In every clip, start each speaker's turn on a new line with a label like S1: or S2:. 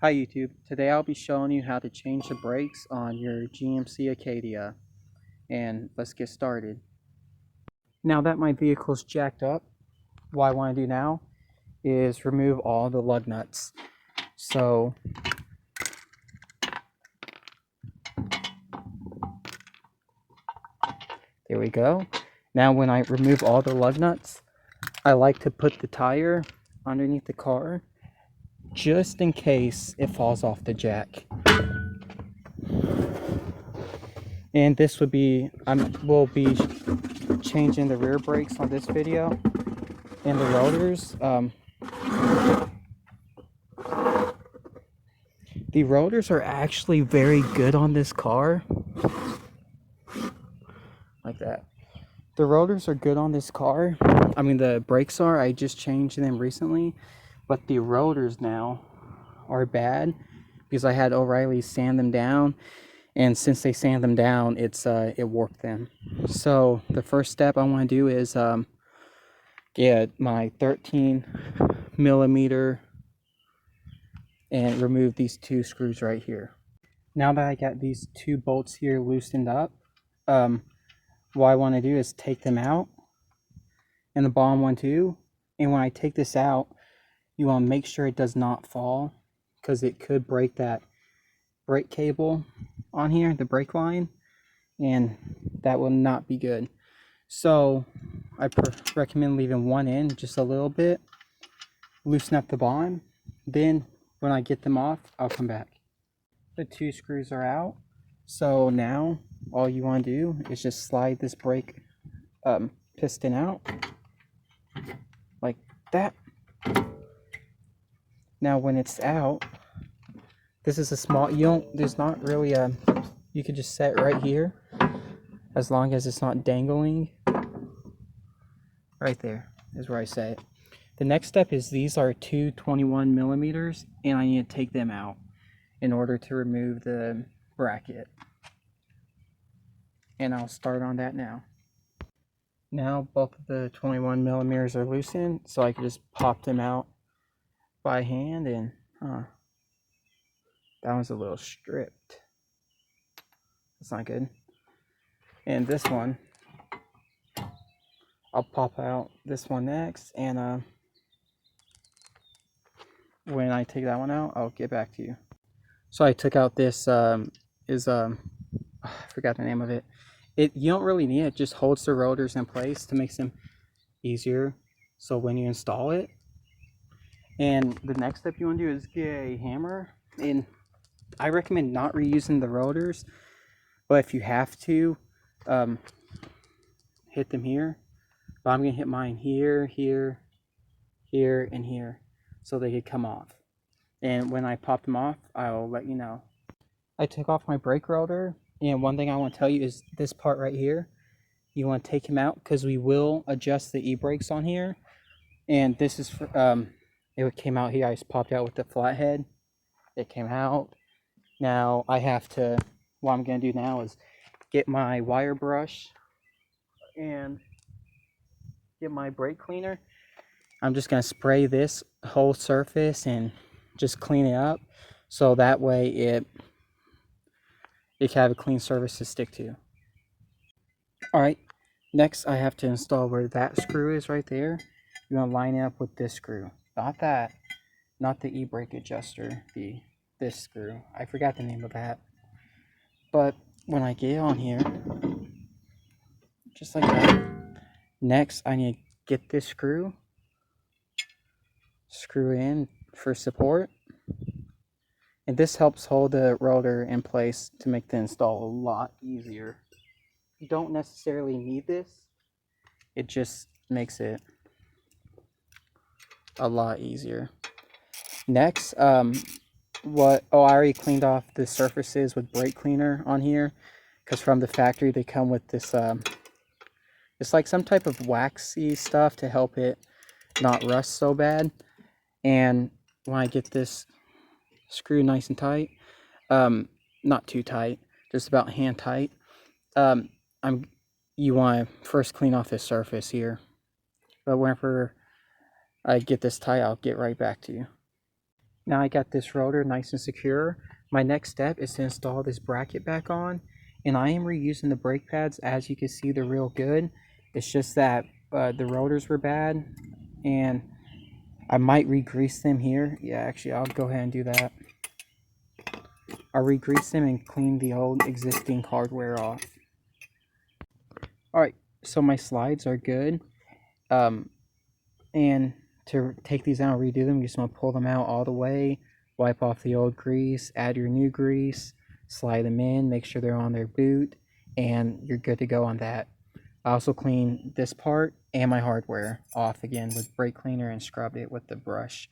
S1: Hi YouTube, today I'll be showing you how to change the brakes on your GMC Acadia, and let's get started. Now that my vehicle's jacked up, what I want to do now is remove all the lug nuts. So there we go. Now when I remove all the lug nuts, I like to put the tire underneath the car just in case it falls off the jack. And this would be, we'll be changing the rear brakes on this video and the rotors. The rotors are actually very good on this car. Like that. The rotors are good on this car. I mean, the brakes are. I just changed them recently. But the rotors now are bad because I had O'Reilly sand them down. And since they sand them down, it warped them. So the first step I want to do is get my 13 millimeter and remove these two screws right here. Now that I got these two bolts here loosened up, what I want to do is take them out, and the bottom one too. And when I take this out, you want to make sure it does not fall, because it could break that brake cable on here, the brake line, and that will not be good. So I recommend leaving one in just a little bit, loosen up the bottom, then when I get them off, I'll come back. The two screws are out, so now all you want to do is just slide this brake piston out like that. Now when it's out, this is a small, there's not really a, you could just set right here as long as it's not dangling. Right there is where I set it. The next step is these are two 21 millimeters, and I need to take them out in order to remove the bracket. And I'll start on that now. Now both of the 21 millimeters are loosened, so I can just pop them out by hand, and that one's a little stripped. That's not good. And this one, I'll pop out this one next, and when I take that one out, I'll get back to you. So I took out this I forgot the name of it. You don't really need it. It just holds the rotors in place to make them easier so when you install it. And the next step you want to do is get a hammer, and I recommend not reusing the rotors, but if you have to, hit them here. But I'm gonna hit mine here, here, here, and here, so they could come off. And when I pop them off, I'll let you know. I took off my brake rotor, and one thing I want to tell you is this part right here, you want to take him out because we will adjust the e-brakes on here. And this is for, it came out here. I just popped out with the flathead. It came out. Now I have to, what I'm going to do now is get my wire brush and get my brake cleaner. I'm just going to spray this whole surface and just clean it up, so that way it can have a clean surface to stick to. Alright, next I have to install where that screw is right there. You want to line it up with this screw. Not that, not the e-brake adjuster, this screw. I forgot the name of that. But when I get on here, just like that, next I need to get this screw in for support. And this helps hold the rotor in place to make the install a lot easier. You don't necessarily need this. It just makes it a lot easier. Next, I already cleaned off the surfaces with brake cleaner on here, because from the factory they come with this, it's like some type of waxy stuff to help it not rust so bad. And when I get this screw nice and tight, not too tight, just about hand tight, you want to first clean off this surface here. But whenever I get this tight, I'll get right back to you. Now I got this rotor nice and secure. My next step is to install this bracket back on, and I am reusing the brake pads. As you can see, they're real good. It's just that the rotors were bad, and I might re-grease them here. Yeah, actually, I'll go ahead and do that. I'll re-grease them and clean the old existing hardware off. Alright, so my slides are good. And to take these out and redo them, you just want to pull them out all the way, wipe off the old grease, add your new grease, slide them in, make sure they're on their boot, and you're good to go on that. I also clean this part and my hardware off again with brake cleaner and scrubbed it with the brush.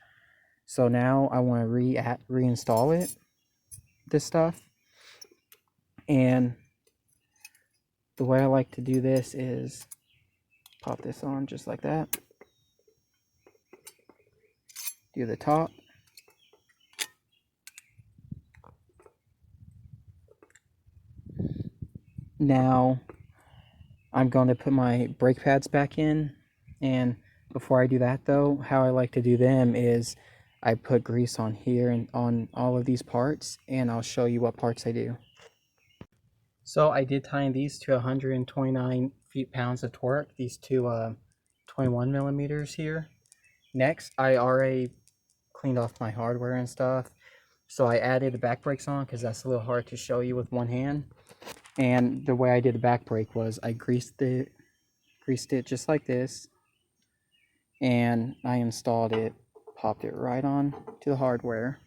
S1: So now I want to reinstall it, this stuff. And the way I like to do this is pop this on just like that. Do the top. Now I'm going to put my brake pads back in, and before I do that though, how I like to do them is I put grease on here and on all of these parts, and I'll show you what parts I do. So I did tie in these to 129 feet-pounds of torque, these two 21 millimeters here. Next, I already cleaned off my hardware and stuff, so I added the back brakes on because that's a little hard to show you with one hand. And the way I did the back brake was I greased it just like this, and I installed it, popped it right on to the hardware,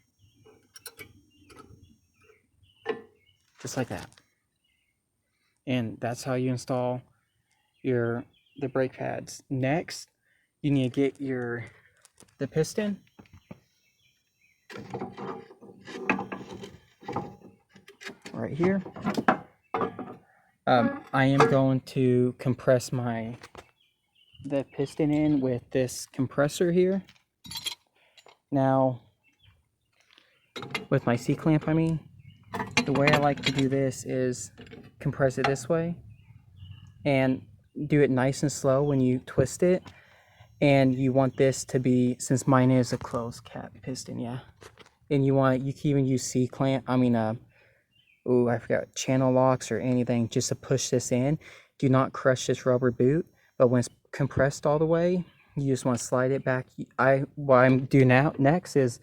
S1: just like that. And that's how you install the brake pads. Next, you need to get the piston. Right here. I am going to compress the piston in with this compressor here. Now, with my C-clamp, I mean, the way I like to do this is compress it this way and do it nice and slow when you twist it. And you want this to be, since mine is a closed cap piston, yeah. And you can even use C-clamp, I forgot, channel locks or anything, just to push this in. Do not crush this rubber boot, but when it's compressed all the way, you just want to slide it back. What I'm doing next is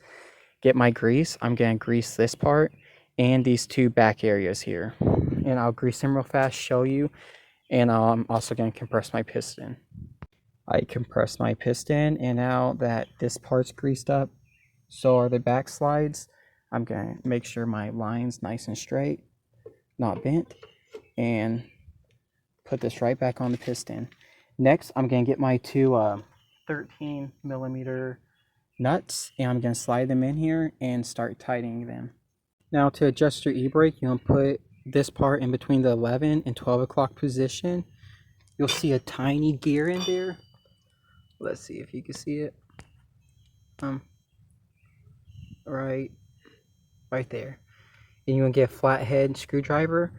S1: get my grease. I'm going to grease this part and these two back areas here. And I'll grease them real fast, show you. And I'm also going to compress my piston. I compressed my piston, and now that this part's greased up, so are the back slides. I'm going to make sure my line's nice and straight, not bent, and put this right back on the piston. Next, I'm going to get my two 13 millimeter nuts, and I'm going to slide them in here and start tightening them. Now to adjust your e-brake, you're going to put this part in between the 11 and 12 o'clock position. You'll see a tiny gear in there. Let's see if you can see it. Right there. And you're going to get a flathead screwdriver,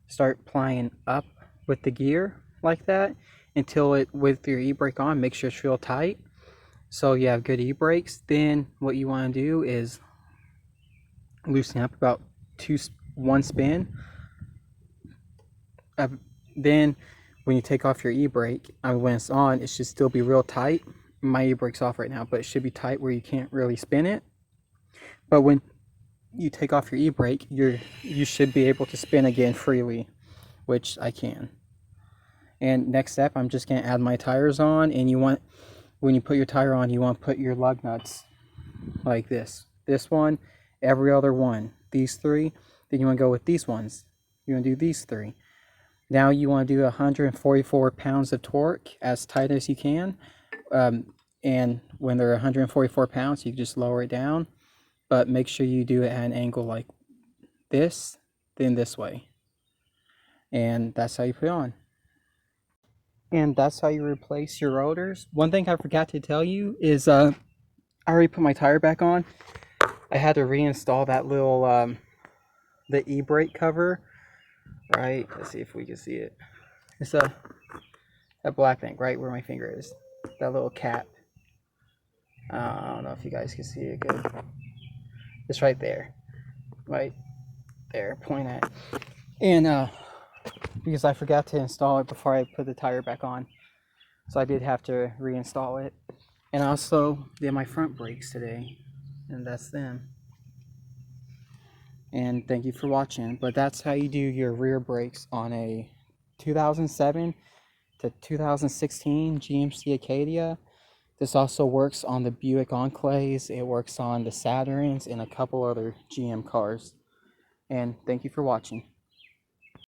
S1: start plying up with the gear like that until with your e-brake on, make sure it's real tight so you have good e-brakes. Then what you want to do is loosen up about one spin. Then when you take off your e-brake, when it's on, it should still be real tight. My e-brake's off right now, but it should be tight where you can't really spin it. But when you take off your e-brake, you should be able to spin again freely, which I can. And next step, I'm just going to add my tires on, and when you put your tire on, you want to put your lug nuts like this. This one, every other one, these three. Then you want to go with these ones. You want to do these three. Now you want to do 144 pounds of torque as tight as you can. And when they're 144 pounds, you can just lower it down. But make sure you do it at an angle like this, then this way. And that's how you put it on. And that's how you replace your rotors. One thing I forgot to tell you is I already put my tire back on. I had to reinstall that little the e-brake cover. Right, let's see if we can see it. It's that black thing right where my finger is. That little cap. I don't know if you guys can see it good. It's right there. Right there, point at. And because I forgot to install it before I put the tire back on. So I did have to reinstall it. And I also did my front brakes today. And that's them. And thank you for watching. But that's how you do your rear brakes on a 2007 to 2016 GMC Acadia. This also works on the Buick Enclaves. It works on the Saturns and a couple other GM cars. And thank you for watching.